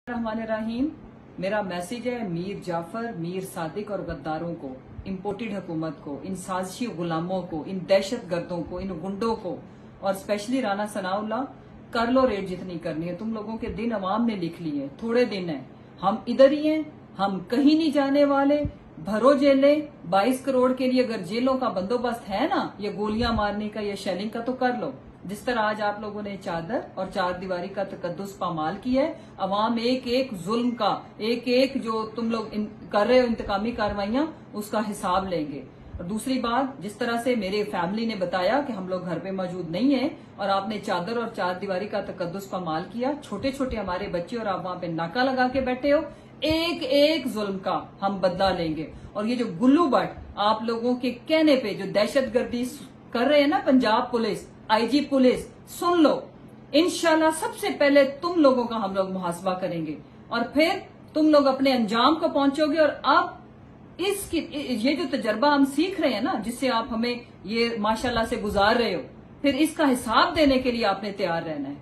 रहमानिर्रहीम। मेरा मैसेज है मीर जाफर, मीर सादिक और गद्दारों को, इम्पोर्टेड हुकूमत को, इन साजिशी गुलामों को, इन दहशत गर्दों को, इन गुंडों को, और स्पेशली राना सनाउल्लाह, कर लो रेट जितनी करनी है। तुम लोगों के दिन अवाम ने लिख लिए, थोड़े दिन है, हम इधर ही हैं, हम कहीं नहीं जाने वाले। भरो जेलें, 22 करोड़ के लिए अगर जेलों का बंदोबस्त है ना, ये गोलियां मारने का, ये शेलिंग का, तो कर लो। जिस तरह आज आप लोगों ने चादर और चार दीवारी का तकद्दुस पामाल किया है, अवाम एक एक जुल्म का, एक एक जो तुम लोग कर रहे हो इंतकामी कार्रवाइयां, उसका हिसाब लेंगे। और दूसरी बात, जिस तरह से मेरे फैमिली ने बताया कि हम लोग घर पे मौजूद नहीं है और आपने चादर और चार दीवारी का तकद्दुस पामाल किया, छोटे छोटे हमारे बच्चे और आप वहां पे नाका लगा के बैठे हो, एक एक जुल्म का हम बदला लेंगे। और ये जो गुल्लू भट्ट आप लोगों के कहने पे जो दहशतगर्दी कर रहे हैं ना, पंजाब पुलिस, आईजी पुलिस, सुन लो, इंशाल्लाह सबसे पहले तुम लोगों का हम लोग मुहासबा करेंगे और फिर तुम लोग अपने अंजाम को पहुंचोगे। और अब ये जो तजर्बा हम सीख रहे हैं ना, जिससे आप हमें ये माशाल्लाह से गुजार रहे हो, फिर इसका हिसाब देने के लिए आपने तैयार रहना है।